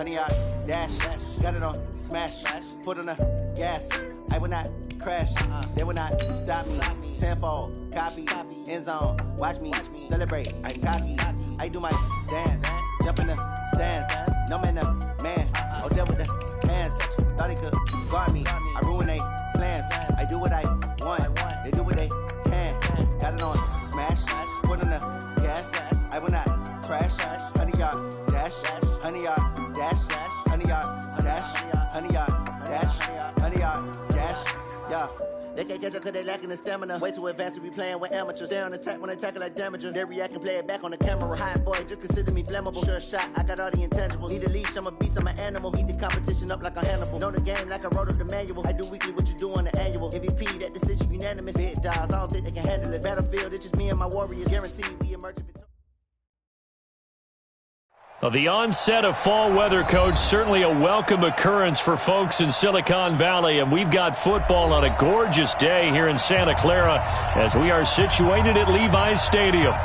100-yard dash. Got it on smash. Foot on the gas. I will not crash. They will not stop me. Tenfold, copy, end zone. Watch me celebrate. I'm cocky. I do my dance. Jump in the stands. No man, man. Oh, there with the hands. Thought he could guard me. I ruin they plans. I do what I want. They do what they can. Got it on smash. Foot on the gas. I will not crash. 100-yard dash. 100-yard dash. 100-yard dash. 100-yard dash. 100-yard dash. Yeah. They can't catch up cause they lacking the stamina. Way too advanced to be playing with amateurs. Stay on attack when they tackle like damager. They react and play it back on the camera. Hot boy, just consider me flammable. Sure shot, I got all the intangibles. Need a leash, I'm a beast, I'm an animal. Eat the competition up like a Hannibal. Know the game like I wrote up the manual. I do weekly what you do on the annual. MVP, that decision unanimous. Big dials, I don't think they can handle it. Battlefield, it's just me and my warriors. Guaranteed we emerge victorious. The onset of fall weather, Coach, certainly a welcome occurrence for folks in Silicon Valley, and we've got football on a gorgeous day here in Santa Clara as we are situated at Levi's Stadium.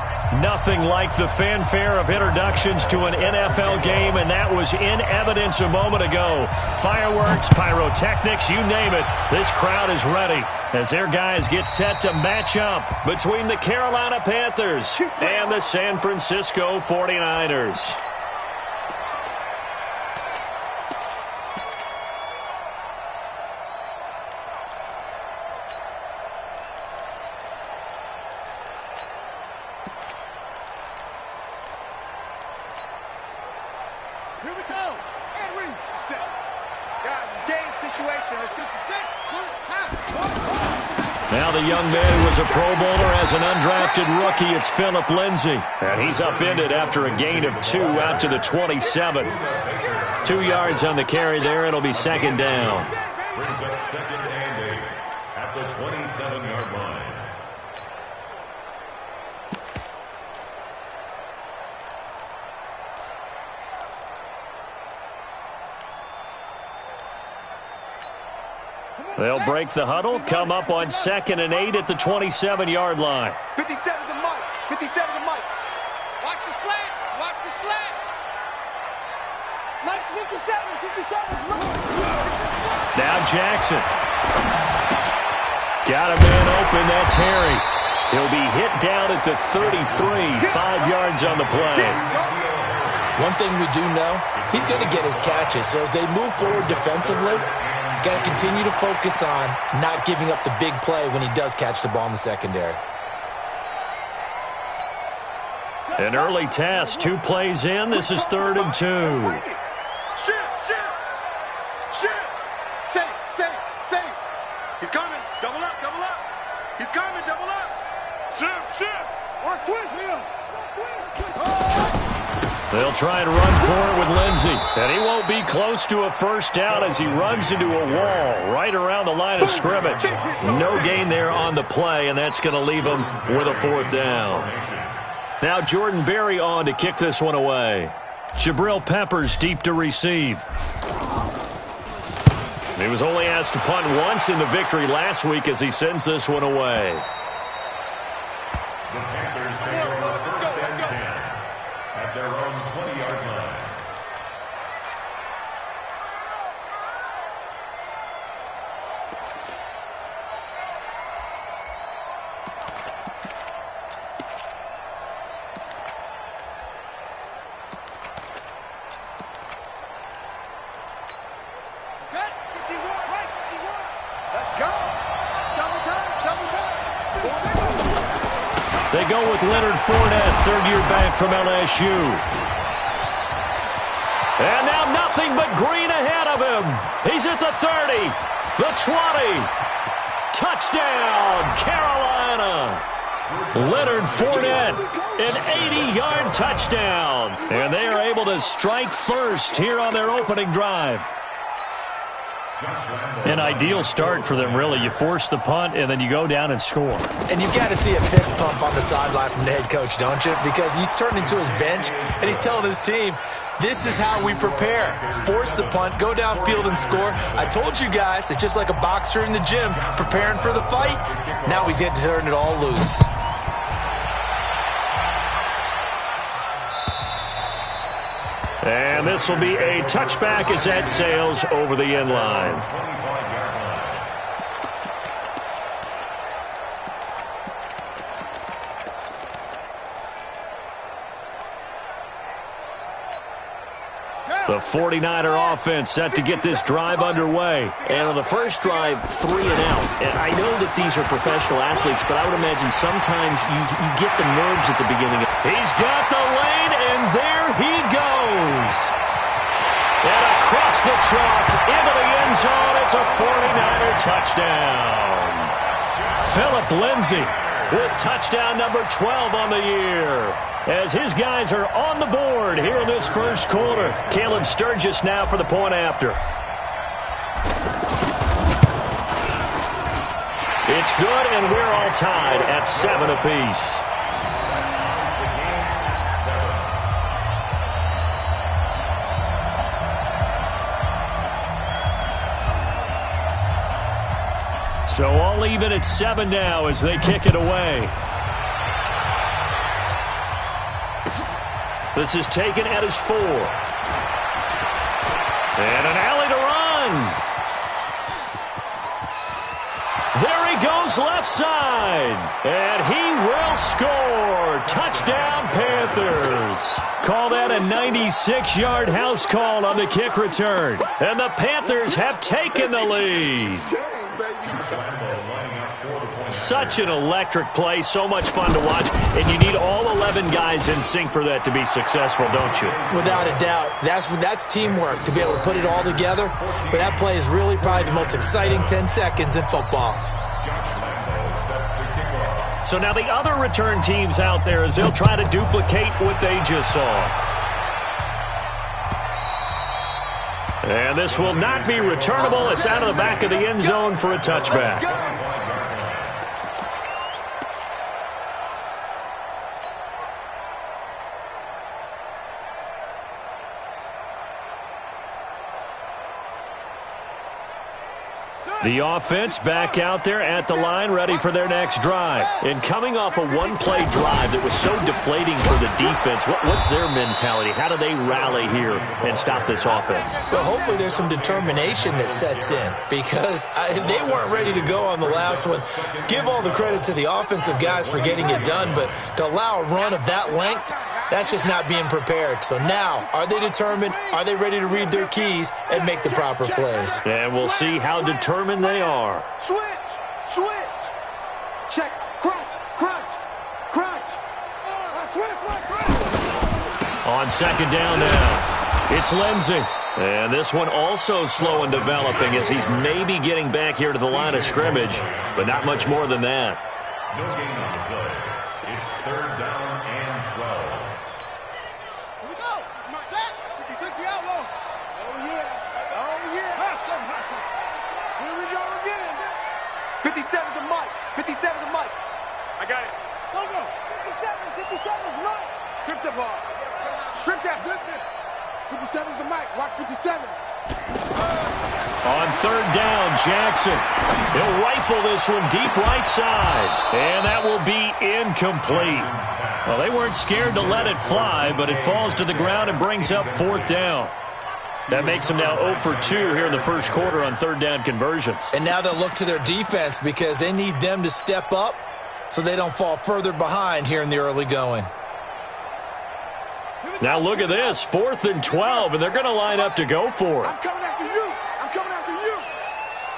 Nothing like the fanfare of introductions to an NFL game, and that was in evidence a moment ago. Fireworks, pyrotechnics, you name it. This crowd is ready as their guys get set to match up between the Carolina Panthers and the San Francisco 49ers. Here we go. And reset. Guys, it's game situation. Let's get the set. Now the young man who was a Pro Bowler as an undrafted rookie. It's Phillip Lindsay. And he's upended after a gain of 2 out to the 27. 2 yards on the carry there. It'll be second down. Brings up second and 8 at the 27-yard line. They'll break the huddle, come up on second and 8 at the 27-yard line. 57's a Mike. 57's a Mike. Watch the slant. Watch the slant. Mike's 57. 57's Mike. Now Jackson. Got a man open. That's Harry. He'll be hit down at the 33. 5 yards on the play. One thing we do know, he's going to get his catches. So as they move forward defensively, got to continue to focus on not giving up the big play when he does catch the ball in the secondary. An early test, 2 plays in. This is 3rd and 2. Shoot. Save. He's coming. Double up. He's coming. Double up. Shoot. Watch twist, Leo. They'll try and run for it with Lindsay. And he won't be close to a first down as he runs into a wall right around the line of scrimmage. No gain there on the play, and that's going to leave him with a 4th down. Now Jordan Berry on to kick this one away. Jabril Peppers deep to receive. He was only asked to punt once in the victory last week as he sends this one away. The Panthers take over 1st and 10 at their own 20-yard line. Let's go. Double time. They go with Leonard Fournette, 3rd-year back from LSU. And now nothing but green ahead of him. He's at the 30, the 20. Touchdown, Carolina. Leonard Fournette, an 80-yard touchdown. And they are able to strike first here on their opening drive. An ideal start for them, really. You force the punt, and then you go down and score. And you've got to see a fist pump on the sideline from the head coach, don't you? Because he's turned into his bench, and he's telling his team, this is how we prepare. Force the punt, go downfield and score. I told you guys, it's just like a boxer in the gym preparing for the fight. Now we get to turn it all loose. And this will be a touchback as that sails over the end line. The 49er offense set to get this drive underway. And on the first drive, 3 and out. And I know that these are professional athletes, but I would imagine sometimes you get the nerves at the beginning. He's got the lane, and there he goes. And across the chalk, into the end zone, it's a 49er touchdown. Phillip Lindsay with touchdown number 12 on the year. As his guys are on the board here in this first quarter. Caleb Sturgis now for the point after. It's good, and we're all tied at 7 apiece. So all even at 7 now as they kick it away. This is taken at his 4. And an alley to run. There he goes left side. And he will score. Touchdown, Panthers. Call that a 96-yard house call on the kick return. And the Panthers have taken the lead. Such an electric play, so much fun to watch, and you need all 11 guys in sync for that to be successful, don't you? Without a doubt. That's teamwork to be able to put it all together. But that play is really probably the most exciting 10 seconds in football. So now the other return teams out there as they'll try to duplicate what they just saw. And this will not be returnable. It's out of the back of the end zone for a touchback. The offense back out there at the line, ready for their next drive. And coming off a one-play drive that was so deflating for the defense, what's their mentality? How do they rally here and stop this offense? Well, hopefully there's some determination that sets in because they weren't ready to go on the last one. Give all the credit to the offensive guys for getting it done, but to allow a run of that length, that's just not being prepared. So now, are they determined? Are they ready to read their keys and make the proper plays? And we'll see how determined they are. Switch. Check. Crunch. Switch. On second down now, it's Lindsay. And this one also slow and developing as he's maybe getting back here to the line of scrimmage, but not much more than that. No gain on the play. It's third down and 12. Here we go. Set. 56 outlaw. Oh, yeah. Hustle. Here we go again. 57 to Mike. I got it. Go. 57's Mike. Strip the ball. Strip that. 57's the Mike. Watch 57. On third down, Jackson. He'll rifle this one deep right side. And that will be incomplete. Well, they weren't scared to let it fly, but it falls to the ground and brings up fourth down. That makes them now 0 for 2 here in the first quarter on third down conversions. And now they'll look to their defense because they need them to step up so they don't fall further behind here in the early going. Now look at this, 4th and 12, and they're going to line up to go for it. I'm coming after you.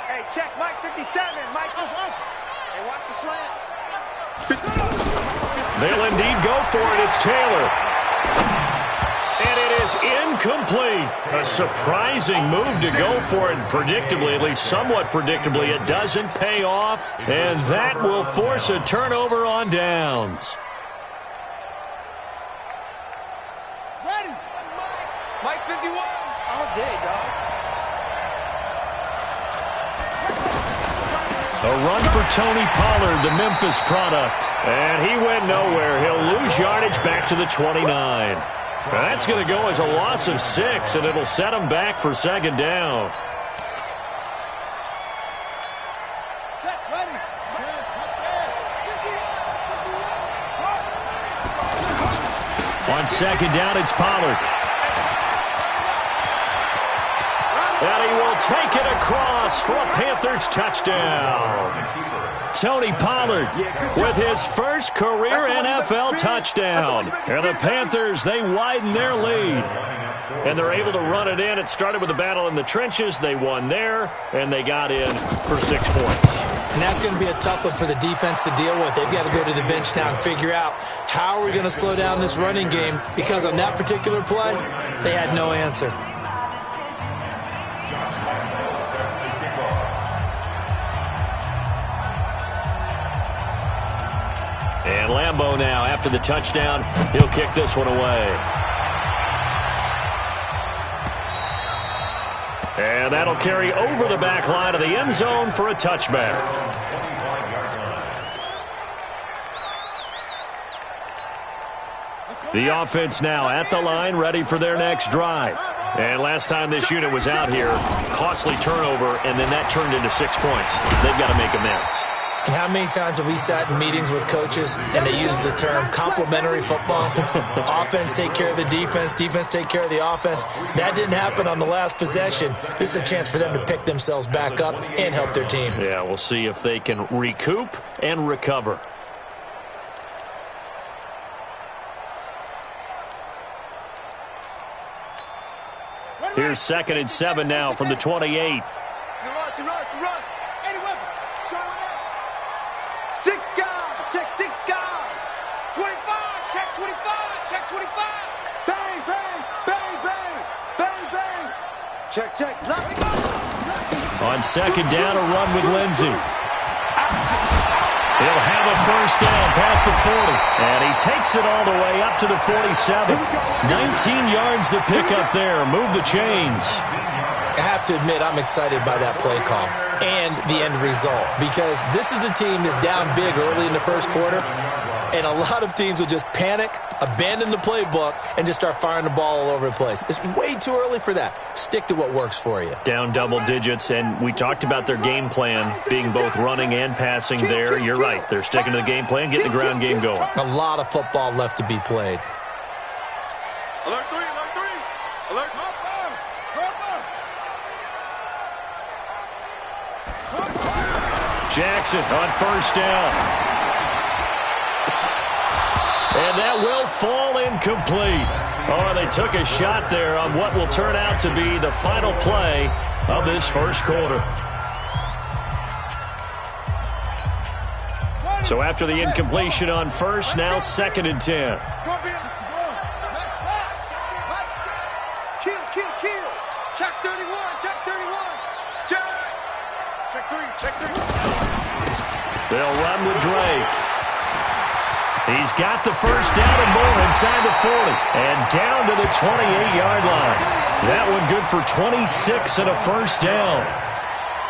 Hey, check Mike 57. Mike, Hey, watch the slant. They'll indeed go for it. It's Taylor. And it is incomplete. A surprising move to go for it. Predictably, at least somewhat predictably, it doesn't pay off. And that will force a turnover on downs. Ready. Mike 51. All day, dog. A run for Tony Pollard, the Memphis product. And he went nowhere. He'll lose yardage back to the 29. That's going to go as a loss of 6, and it'll set him back for second down. On second down, it's Pollard. And he will take it across for a Panthers touchdown. Tony Pollard with his first career NFL touchdown. And the Panthers, they widen their lead. And they're able to run it in. It started with a battle in the trenches. They won there, and they got in for 6 points. And that's going to be a tough one for the defense to deal with. They've got to go to the bench now and figure out how are we going to slow down this running game, because on that particular play, they had no answer. And Lambeau now, after the touchdown, he'll kick this one away. And that'll carry over the back line of the end zone for a touchback. The offense now at the line, ready for their next drive. And last time this unit was out here, costly turnover, and then that turned into 6 points. They've got to make amends. And how many times have we sat in meetings with coaches and they use the term complementary football? Offense take care of the defense, defense take care of the offense. That didn't happen on the last possession. This is a chance for them to pick themselves back up and help their team. Yeah, we'll see if they can recoup and recover. Here's 2nd and 7 now from the 28. Check. On 2nd down, a run with Lindsey. He'll have a first down past the 40. And he takes it all the way up to the 47. 19 yards the pickup there. Move the chains. I have to admit, I'm excited by that play call and the end result, because this is a team that's down big early in the first quarter, and a lot of teams will just panic, abandon the playbook, and just start firing the ball all over the place. It's way too early for that. Stick to what works for you. Down double digits, and we talked about their game plan being both running and passing there. You're right. They're sticking to the game plan, getting the ground game going. A lot of football left to be played. Alert 3. Alert. Jackson on first down. And that will fall incomplete. Oh, they took a shot there on what will turn out to be the final play of this first quarter. So after the incompletion on first, now 2nd and 10. Kill. Check 31. Check 3. They'll run with Drake. He's got the first down and more inside the 40. And down to the 28-yard line. That one good for 26 and a first down.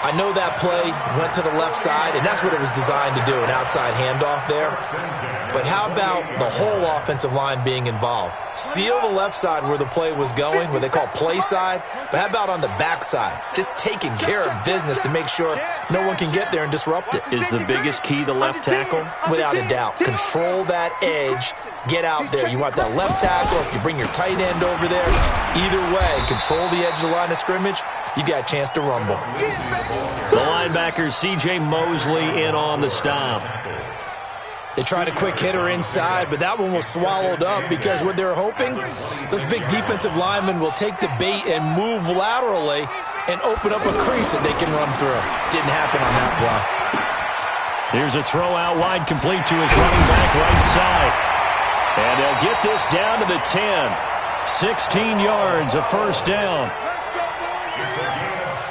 I know that play went to the left side, and that's what it was designed to do, an outside handoff there. But how about the whole offensive line being involved? Seal the left side where the play was going, what they call play side. But how about on the back side? Just taking care of business to make sure no one can get there and disrupt it. Is the biggest key the left tackle? Without a doubt. Control that edge. Get out there. You want that left tackle, if you bring your tight end over there. Either way, control the edge of the line of scrimmage. You got a chance to rumble. The linebacker, C.J. Mosley, in on the stop. They tried a quick hitter inside, but that one was swallowed up because what they're hoping, those big defensive linemen will take the bait and move laterally and open up a crease that they can run through. Didn't happen on that play. Here's a throw out wide, complete to his running back right side. And they'll get this down to the 10. 16 yards, a first down.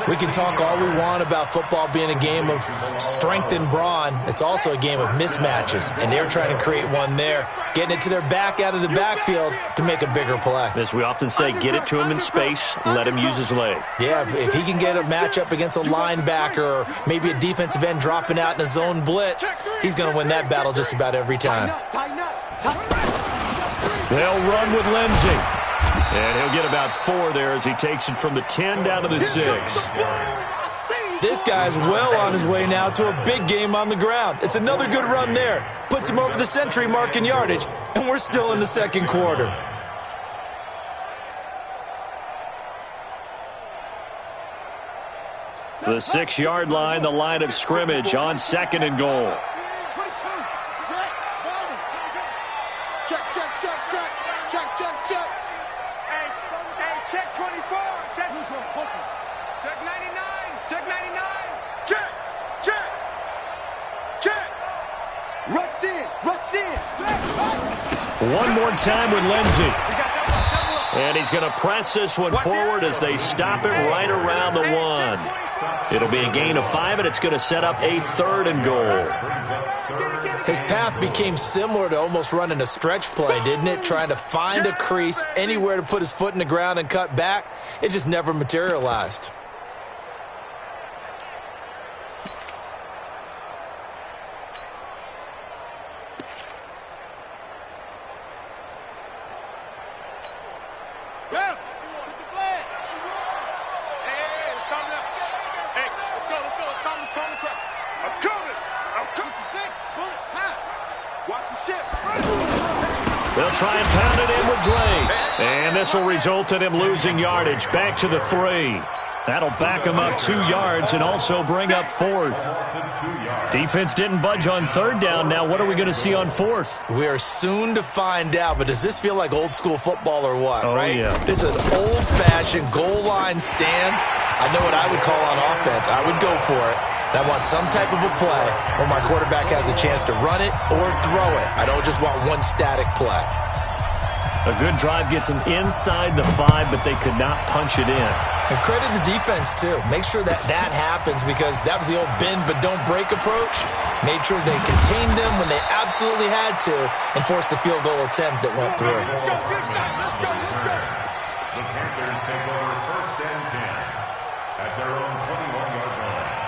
We can talk all we want about football being a game of strength and brawn. It's also a game of mismatches, and they're trying to create one there, getting it to their back out of the backfield to make a bigger play. As we often say, get it to him in space, let him use his leg. Yeah, if he can get a matchup against a linebacker or maybe a defensive end dropping out in a zone blitz, he's going to win that battle just about every time. They'll run with Lindsey. And he'll get about 4 there as he takes it from the 10 down to the 6. This guy's well on his way now to a big game on the ground. It's another good run there. Puts him over the century mark in yardage, and we're still in the second quarter. The 6-yard line, the line of scrimmage on 2nd and goal. Check. Hey, check 24. Check 99. Check 99. Check. Rush in. One more time with Lindsey. And he's going to press this one forward as they stop it right around the 1. It'll be a gain of 5, and it's going to set up a 3rd and goal. His path became similar to almost running a stretch play, didn't it? Trying to find a crease, anywhere to put his foot in the ground and cut back. It just never materialized. They'll try and pound it in with Drake. And this will result in him losing yardage. Back to the 3. That'll back him up 2 yards and also bring up 4th. Defense didn't budge on 3rd down. Now what are we going to see on 4th? We are soon to find out, but does this feel like old school football or what, right? Yeah. This is an old-fashioned goal line stand. I know what I would call on offense. I would go for it. I want some type of a play where my quarterback has a chance to run it or throw it. I don't just want one static play. A good drive gets them inside the 5, but they could not punch it in. And credit the defense, too. Make sure that happens, because that was the old bend but don't break approach. Made sure they contained them when they absolutely had to and forced the field goal attempt that went through. The Panthers take over 1st and 10 at their own 21-yard line.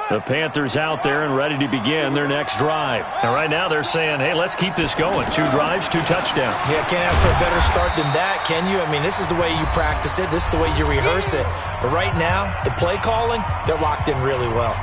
The Panthers out there and ready to begin their next drive. And right now they're saying, hey, let's keep this going. 2 drives, 2 touchdowns. Yeah, can't ask for a better start than that, can you? I mean, this is the way you practice it. This is the way you rehearse it. But right now, the play calling, they're locked in really well.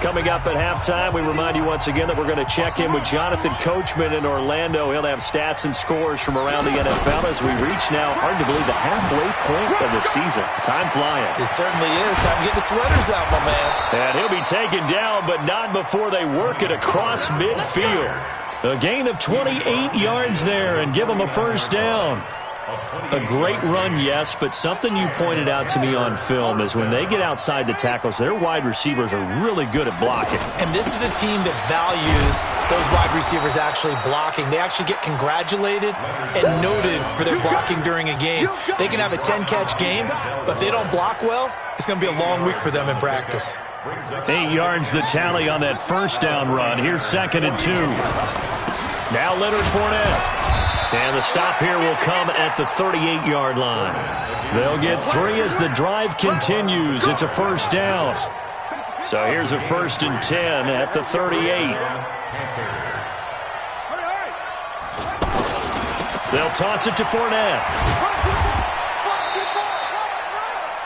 Coming up at halftime, we remind you once again that we're going to check in with Jonathan Coachman in Orlando. He'll have stats and scores from around the NFL as we reach now, hard to believe, the halfway point of the season. Time flying. It certainly is. Time to get the sweaters out, my man. And he'll be taken down, but not before they work it across midfield. A gain of 28 yards there and give him a 1st down. A great run, yes, but something you pointed out to me on film is when they get outside the tackles, their wide receivers are really good at blocking. And this is a team that values those wide receivers actually blocking. They actually get congratulated and noted for their blocking during a game. They can have a 10-catch game, but if they don't block well, it's going to be a long week for them in practice. 8 yards the tally on that 1st down run. Here's 2nd and 2. Now Leonard Fournette. And the stop here will come at the 38-yard line. They'll get 3 as the drive continues. It's a 1st down. So here's a 1st and 10 at the 38. They'll toss it to Fournette.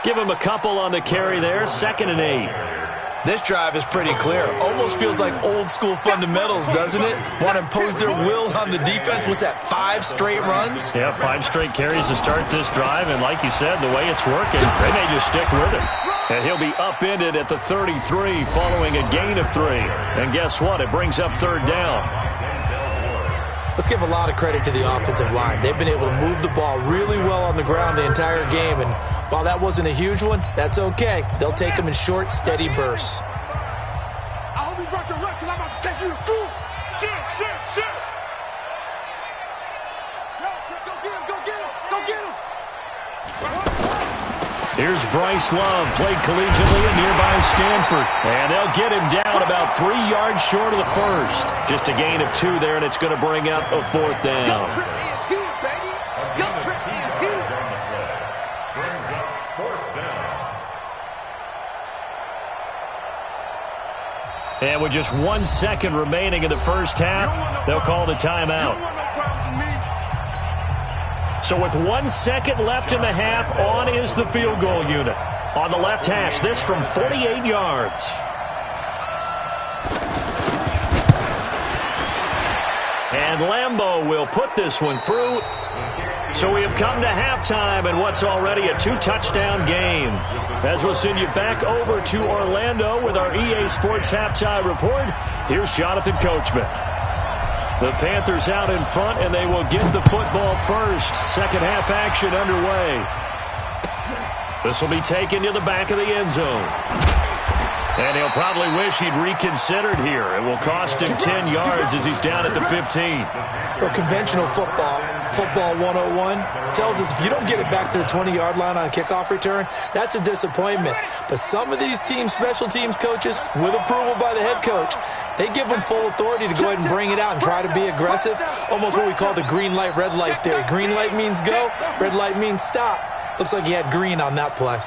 Give him a couple on the carry there. 2nd and 8. This drive is pretty clear. Almost feels like old school fundamentals, doesn't it? Want to impose their will on the defense. What's that, 5 straight runs? Yeah, 5 straight carries to start this drive. And like you said, the way it's working, they may just stick with it. And he'll be upended at the 33 following a gain of 3. And guess what? It brings up 3rd down. Let's give a lot of credit to the offensive line. They've been able to move the ball really well on the ground the entire game. And while that wasn't a huge one, that's okay. They'll take them in short, steady bursts. I hope you brought your lunch because I'm about to take you to school. Shit. Yo, go get him. Here's Bryce Love, played collegiately at nearby Stanford. And they'll get him down about 3 yards short of the 1st. Just a gain of 2 there, and it's going to bring up a 4th down. And with just 1 second remaining in the first half, they'll call the timeout. So with 1 second left in the half, on is the field goal unit. On the left hash, this from 48 yards. And Lambeau will put this one through. So we have come to halftime in what's already a 2-touchdown game. As we'll send you back over to Orlando with our EA Sports Halftime Report, here's Jonathan Coachman. The Panthers out in front, and they will get the football first. Second half action underway. This will be taken to the back of the end zone. And he'll probably wish he'd reconsidered here. It will cost him 10 yards as he's down at the 15. Well, conventional football 101, tells us if you don't get it back to the 20-yard line on a kickoff return, that's a disappointment. But some of these teams, special teams coaches, with approval by the head coach, they give them full authority to go ahead and bring it out and try to be aggressive. Almost what we call the green light, red light theory. Green light means go, red light means stop. Looks like he had green on that play.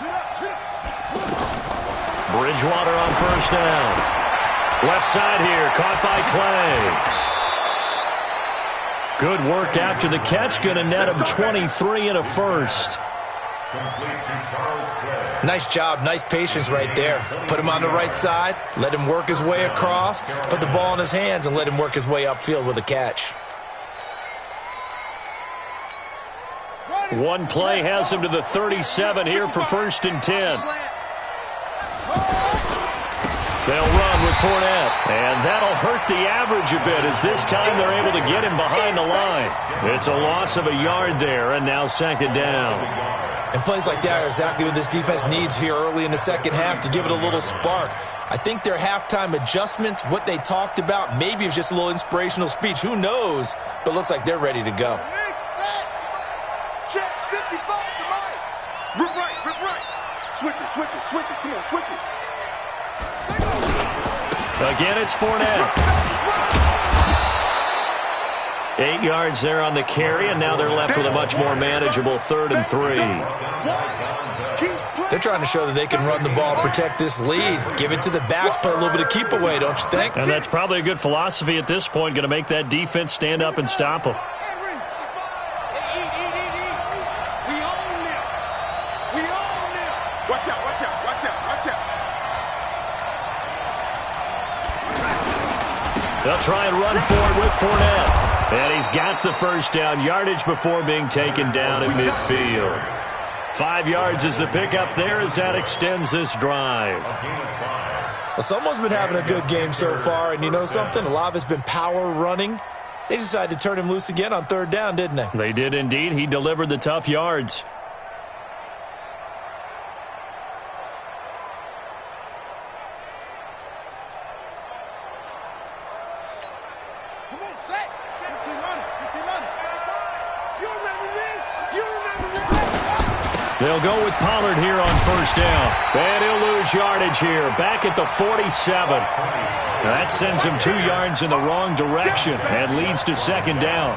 Bridgewater on first down. Left side here, caught by Clay. Good work after the catch, going to net him 23 and a first. Nice job, nice patience right there. Put him on the right side, let him work his way across, put the ball in his hands, and let him work his way upfield with a catch. One play has him to the 37 here for 1st and 10. They'll run with Fournette, and that'll hurt the average a bit as this time they're able to get him behind the line. It's a loss of a yard there, and now 2nd down. And plays like that are exactly what this defense needs here early in the second half to give it a little spark. I think their halftime adjustments, what they talked about, maybe it was just a little inspirational speech. Who knows? But looks like they're ready to go. Check 55 to Mike. Rip right. Switch it. Come on, switch it. Again, it's Fournette. 8 yards there on the carry, and now they're left with a much more manageable 3rd and 3. They're trying to show that they can run the ball, protect this lead, give it to the backs, play a little bit of keep away, don't you think? And that's probably a good philosophy at this point, going to make that defense stand up and stop them. Watch out. They'll try and run for it with Fournette. And he's got the first down, yardage before being taken down at midfield. 5 yards is the pickup there as that extends this drive. Well, someone's been having a good game so far, and you know something? A lot of it's been power running. They decided to turn him loose again on 3rd down, didn't they? They did indeed. He delivered the tough yards. They'll go with Pollard here on 1st down. And he'll lose yardage here, back at the 47. That sends him 2 yards in the wrong direction and leads to 2nd down.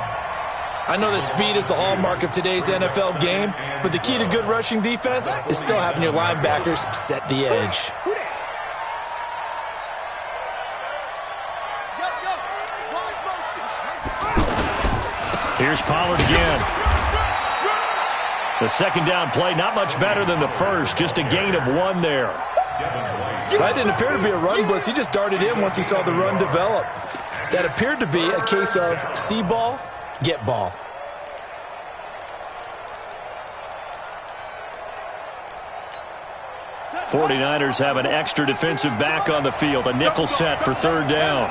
I know that speed is the hallmark of today's NFL game, but the key to good rushing defense is still having your linebackers set the edge. Here's Pollard again. The 2nd down play, not much better than the first, just a gain of 1 there. That didn't appear to be a run blitz. He just darted in once he saw the run develop. That appeared to be a case of see ball, get ball. '49ers have an extra defensive back on the field, a nickel set for 3rd down.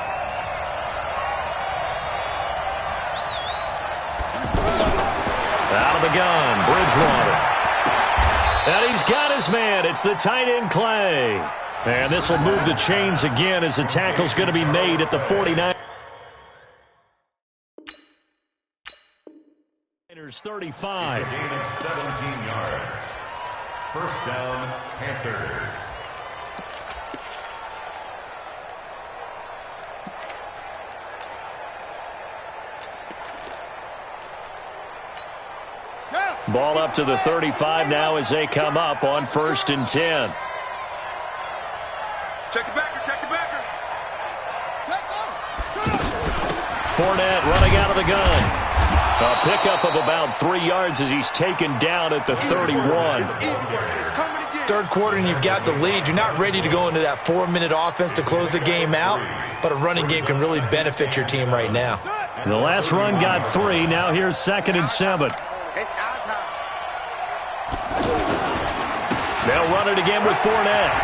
Out of the gun, Bridgewater. And he's got his man. It's the tight end, Clay. And this will move the chains again as the tackle's going to be made at the 49ers 35. It's a gain of 17 yards. 1st down, Panthers. Ball up to the 35 now as they come up on 1st and 10. Check the backer. Fournette running out of the gun. A pickup of about 3 yards as he's taken down at the 31. Third quarter and you've got the lead. You're not ready to go into that 4-minute offense to close the game out, but a running game can really benefit your team right now. The last run got 3. Now here's 2nd and 7. They'll run it again with Fournette.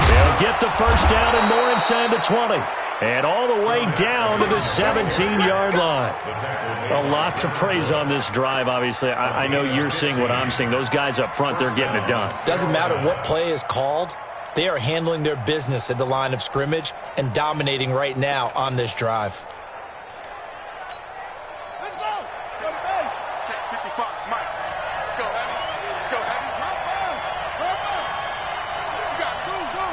They'll get the first down and more inside the 20. And all the way down to the 17-yard line. A lot to praise on this drive, obviously. I know you're seeing what I'm seeing. Those guys up front, they're getting it done. Doesn't matter what play is called. They are handling their business at the line of scrimmage and dominating right now on this drive. Let's go. Go to base. Check 55, Mike. Let's go, Heavy. Let's go, Heavy. What you got? Go.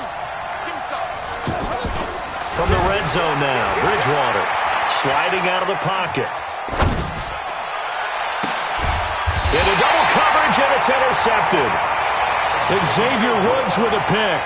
Give me something. From the red zone now, Bridgewater sliding out of the pocket. Into double coverage, and it's intercepted. Xavier Woods with a pick.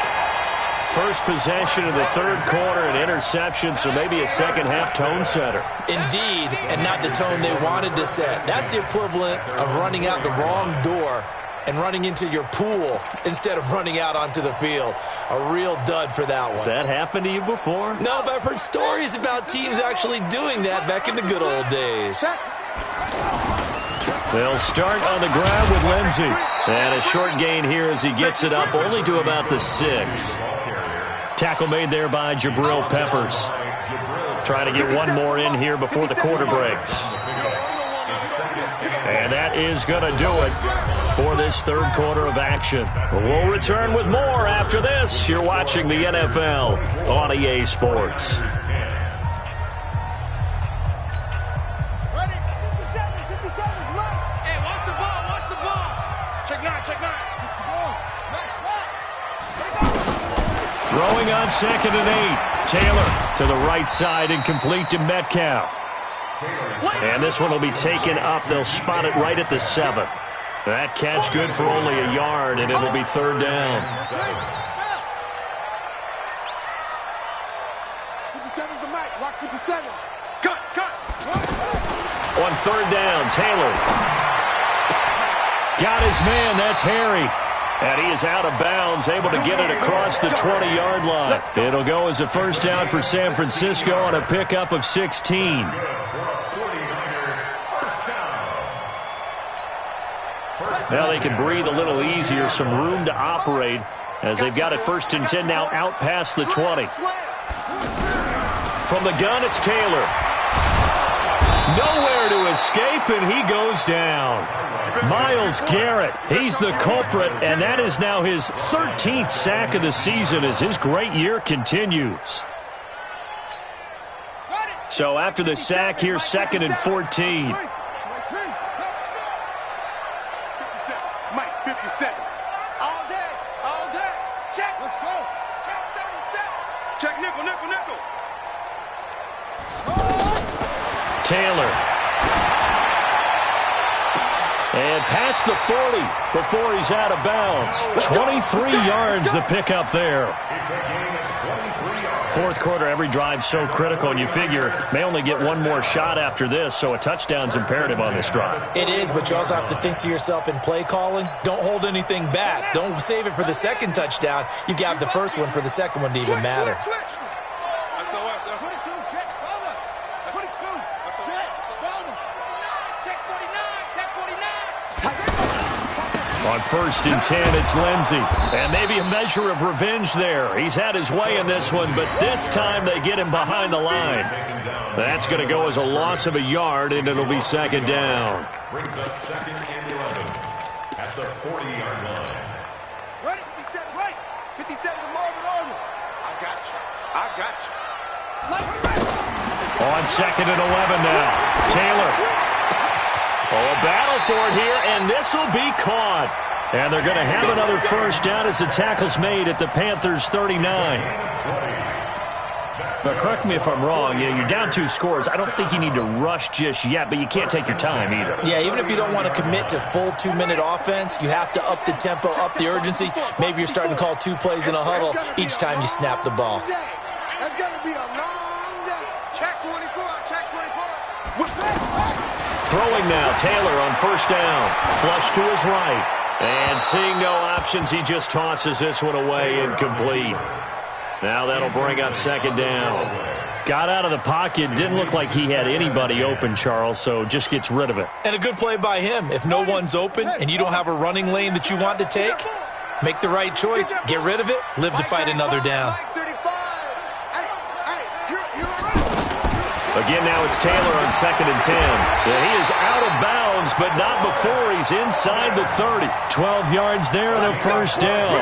First possession of the third quarter, an interception, so maybe a second-half tone setter. Indeed, and not the tone they wanted to set. That's the equivalent of running out the wrong door and running into your pool instead of running out onto the field. A real dud for that one. Has that happened to you before? No, but I've heard stories about teams actually doing that back in the good old days. They'll start on the ground with Lindsey. And a short gain here as he gets it up only to about the 6. Tackle made there by Jabril Peppers. Trying to get one more in here before the quarter breaks. And that is going to do it for this third quarter of action. We'll return with more after this. You're watching the NFL on EA Sports. Ready? 57, right. Hey, watch the ball. Check 9. Throwing on 2nd and 8. Taylor to the right side and complete to Metcalf. And this one will be taken up. They'll spot it right at the 7. That catch good for only a yard, and it'll be third down. 57's the mic. Rock 57. Cut. On third down, Taylor got his man. That's Harry. And he is out of bounds, able to get it across the 20-yard line. It'll go as a first down for San Francisco on a pickup of 16. Now they can breathe a little easier, some room to operate as they've got it 1st and 10 now out past the 20. From the gun, it's Taylor. Nowhere to escape, and he goes down. Myles Garrett, he's the culprit, and that is now his 13th sack of the season as his great year continues. So after the sack, here's 2nd and 14. Mike, 57. All day. Check. Let's go. Check 37. Check nickel. Taylor. And past the 40 before he's out of bounds. 23 yards the pickup there. Fourth quarter, every drive so critical, and you figure may only get one more shot after this, so a touchdown's imperative on this drive. It is, but you also have to think to yourself in play calling, don't hold anything back. Don't save it for the second touchdown. You got the first one for the second one to even matter. On 1st and 10, it's Lindsey. And maybe a measure of revenge there. He's had his way in this one, but this time they get him behind the line. That's going to go as a loss of a yard, and it'll be 2nd down. Brings up 2nd and 11 at the 40-yard line. Ready? 57, right. 57 to Marvin Arnold. I got you. On 2nd and 11 now. Taylor. Oh, a battle for it here, and this will be caught. And they're going to have another first down as the tackle's made at the Panthers' 39. But correct me if I'm wrong, you're down 2 scores. I don't think you need to rush just yet, but you can't take your time either. Yeah, even if you don't want to commit to full 2-minute offense, you have to up the tempo, up the urgency. Maybe you're starting to call 2 plays in a huddle each time you snap the ball. That's going to be a long day. Check 24. Throwing now, Taylor on first down. Flush to his right. And seeing no options, he just tosses this one away, incomplete. Now that'll bring up second down. Got out of the pocket. Didn't look like he had anybody open, Charles, so just gets rid of it. And a good play by him. If no one's open and you don't have a running lane that you want to take, make the right choice. Get rid of it. Live to fight another down. Again, now it's Taylor on 2nd and 10. Yeah, he is out of bounds, but not before he's inside the 30. 12 yards there and a first down.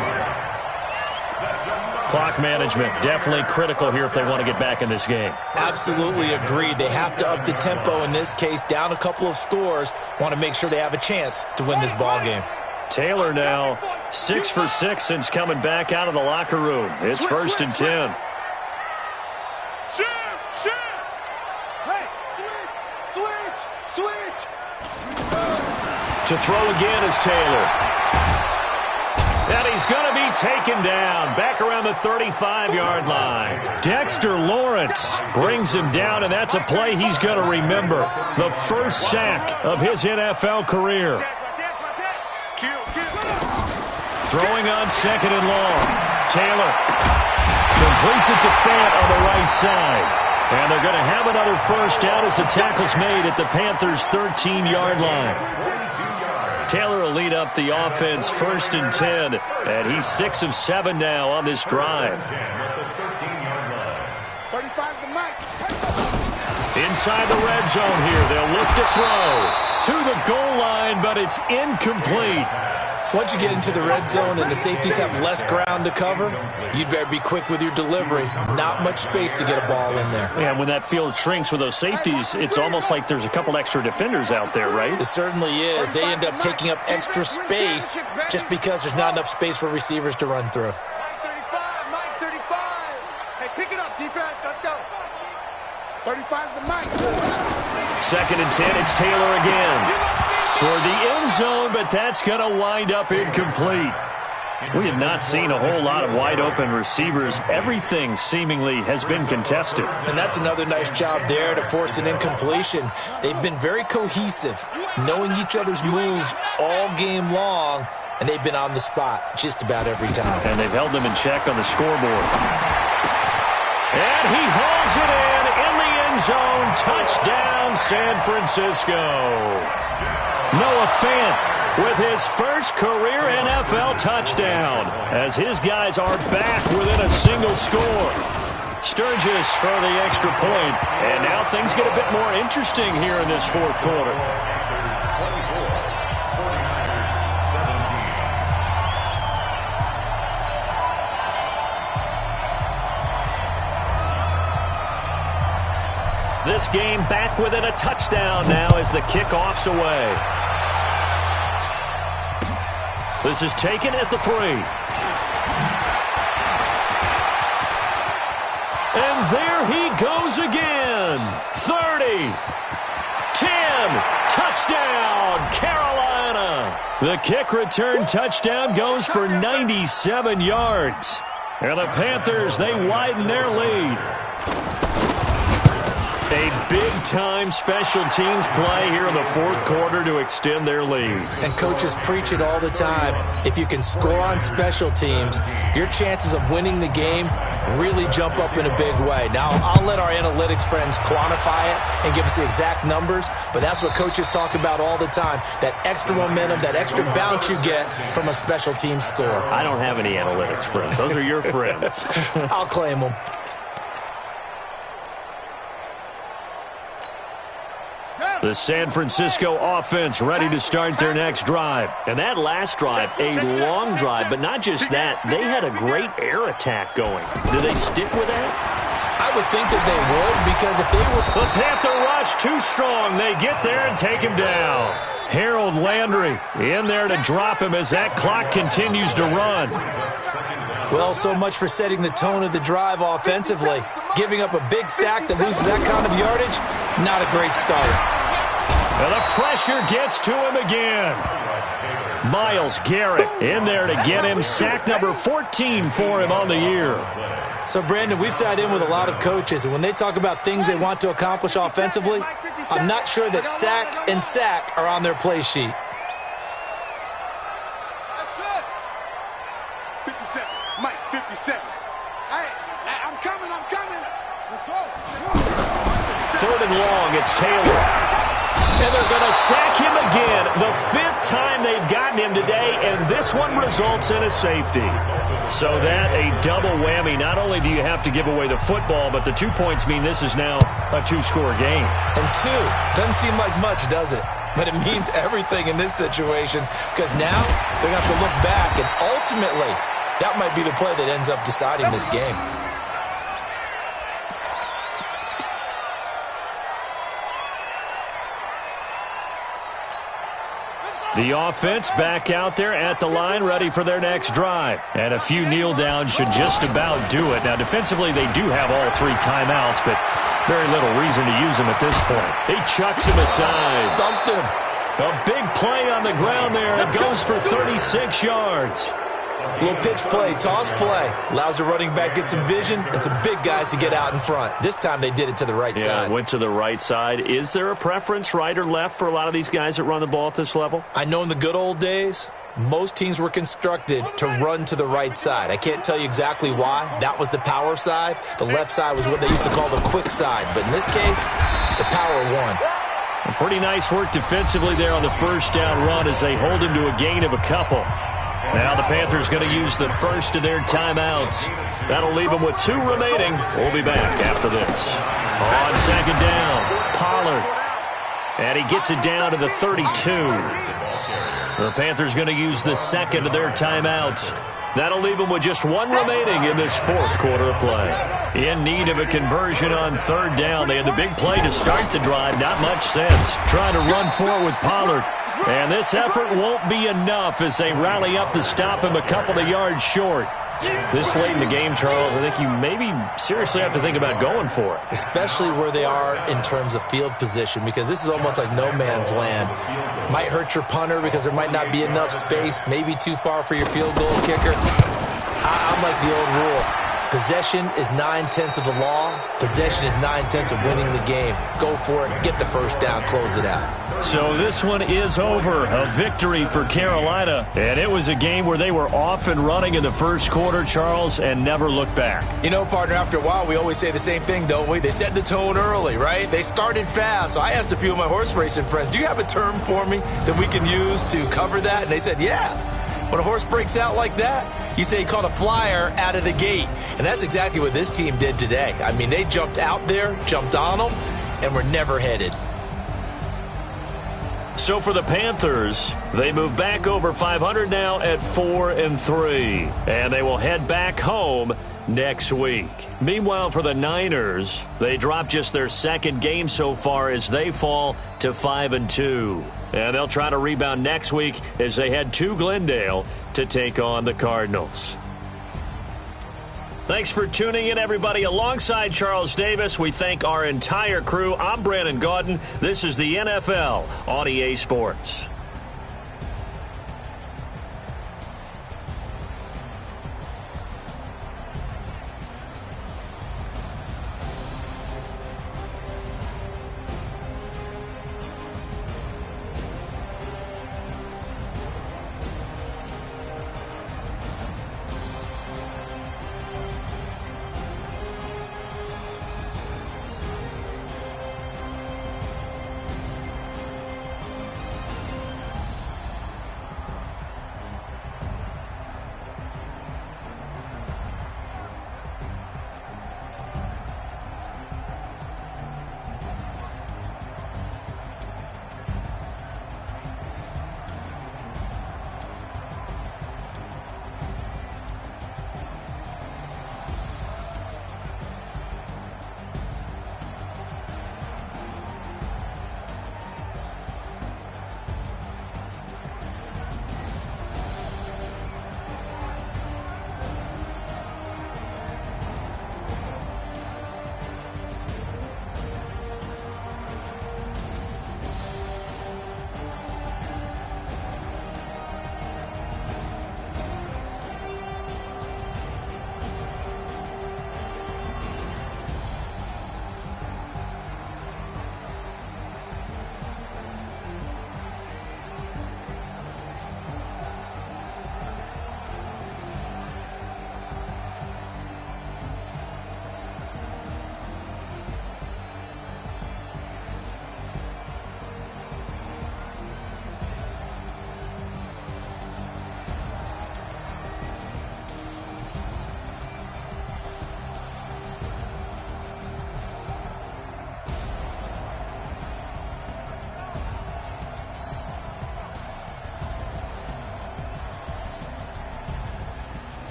Clock management, definitely critical here if they want to get back in this game. Absolutely agreed. They have to up the tempo in this case, down a couple of scores. Want to make sure they have a chance to win this ball game. Taylor now 6 for 6 since coming back out of the locker room. It's 1st and 10. To throw again is Taylor. And he's going to be taken down back around the 35-yard line. Dexter Lawrence brings him down, and that's a play he's going to remember. The first sack of his NFL career. Throwing on 2nd and long. Taylor completes it to Fant on the right side. And they're going to have another first down as the tackle's made at the Panthers' 13-yard line. Taylor will lead up the offense 1st and 10, and he's 6 of 7 now on this drive. 35's the mic. Inside the red zone here, they'll look to throw to the goal line, but it's incomplete. Once you get into the red zone and the safeties have less ground to cover, you'd better be quick with your delivery. Not much space to get a ball in there. Yeah, when that field shrinks with those safeties, it's almost like there's a couple extra defenders out there, right? It certainly is. They end up taking up extra space just because there's not enough space for receivers to run through. Mike 35. Hey, pick it up, defense. Let's go. 35's the mic. 2nd and 10, it's Taylor again. Toward the end zone, but that's going to wind up incomplete. We have not seen a whole lot of wide-open receivers. Everything seemingly has been contested. And that's another nice job there to force an incompletion. They've been very cohesive, knowing each other's moves all game long, and they've been on the spot just about every time. And they've held them in check on the scoreboard. And he hauls it in the end zone. Touchdown, San Francisco. Noah Fant with his first career NFL touchdown as his guys are back within a single score. Sturgis for the extra point, and now things get a bit more interesting here in this fourth quarter. This game back within a touchdown now as the kickoff's away. This is taken at the 3. And there he goes again. 30. 10. Touchdown, Carolina. The kick return touchdown goes for 97 yards. And the Panthers, they widen their lead. A big-time special teams play here in the fourth quarter to extend their lead. And coaches preach it all the time. If you can score on special teams, your chances of winning the game really jump up in a big way. Now, I'll let our analytics friends quantify it and give us the exact numbers, but that's what coaches talk about all the time, that extra momentum, that extra bounce you get from a special team score. I don't have any analytics friends. Those are your friends. I'll claim them. The San Francisco offense ready to start their next drive. And that last drive, a long drive, but not just that. They had a great air attack going. Do they stick with that? I would think that they would, because if they were... The Panther rush too strong. They get there and take him down. Harold Landry in there to drop him as that clock continues to run. Well, so much for setting the tone of the drive offensively. Giving up a big sack that loses that kind of yardage, not a great start. And the pressure gets to him again. Myles Garrett in there to get him sack number 14 for him on the year. So, Brandon, we've sat in with a lot of coaches, and when they talk about things they want to accomplish offensively, I'm not sure that sack and sack are on their play sheet. That's it. 57. Mike, 57. Hey, I'm coming. Let's go. Third and long, it's Taylor. And they're going to sack him again. The 5th time they've gotten him today, and this one results in a safety. So that, a double whammy. Not only do you have to give away the football, but the 2 points mean this is now a 2-score game. And 2 doesn't seem like much, does it? But it means everything in this situation, because now they're going to have to look back, and ultimately, that might be the play that ends up deciding this game. The offense back out there at the line, ready for their next drive. And a few kneel downs should just about do it. Now, defensively, they do have all 3 timeouts, but very little reason to use them at this point. He chucks him aside. Dumped him. A big play on the ground there. It goes for 36 yards. Little pitch play, toss play. Allows the running back to get some vision and some big guys to get out in front. This time they did it to the right side. Went to the right side. Is there a preference, right or left, for a lot of these guys that run the ball at this level? I know in the good old days, most teams were constructed to run to the right side. I can't tell you exactly why. That was the power side. The left side was what they used to call the quick side. But in this case, the power won. Pretty nice work defensively there on the first down run as they hold him to a gain of a couple. Now the Panthers going to use the first of their timeouts. That'll leave them with 2 remaining. We'll be back after this. On second down, Pollard. And he gets it down to the 32. The Panthers going to use the second of their timeouts. That'll leave them with just 1 remaining in this 4th quarter of play. In need of a conversion on 3rd down. They had the big play to start the drive. Not much sense. Trying to run forward with Pollard. And this effort won't be enough as they rally up to stop him a couple of yards short. This late in the game, Charles, I think you maybe seriously have to think about going for it. Especially where they are in terms of field position, because this is almost like no man's land. Might hurt your punter because there might not be enough space, maybe too far for your field goal kicker. I'm like the old rule. Possession is 9/10 of the law. Possession is 9/10 of winning the game. Go for it. Get the first down. Close it out. So this one is over. A victory for Carolina. And it was a game where they were off and running in the first quarter, Charles, and never looked back. You know, partner, after a while, we always say the same thing, don't we? They set the tone early, right? They started fast. So I asked a few of my horse racing friends, do you have a term for me that we can use to cover that? And they said, yeah. When a horse breaks out like that, you say he caught a flyer out of the gate. And that's exactly what this team did today. I mean, they jumped out there, jumped on them, and were never headed. So for the Panthers, they move back over 500 now at 4-3. And they will head back home next week. Meanwhile, for the Niners, they dropped just their 2nd game so far as they fall to 5-2. And they'll try to rebound next week as they head to Glendale to take on the Cardinals. Thanks for tuning in, everybody. Alongside Charles Davis, we thank our entire crew. I'm Brandon Gaudin. This is the NFL on EA Sports.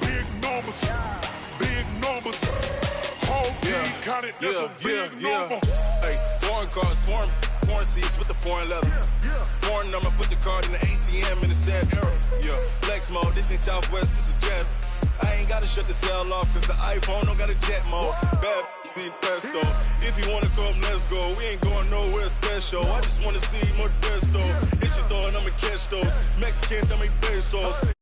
Big numbers, big numbers. Whole team counted, that's a big number. Hey, foreign cars, foreign seats with the foreign leather. Foreign number, put the card in the ATM in the sad era. Yeah, flex mode, this ain't Southwest, this is Jet. I ain't gotta shut the cell off, cause the iPhone don't got a jet mode. Bad be pesto. If you wanna come, let's go. We ain't going nowhere special. I just wanna see more Modesto. Hit your throw and I'ma catch those. Mexican, dummy pesos.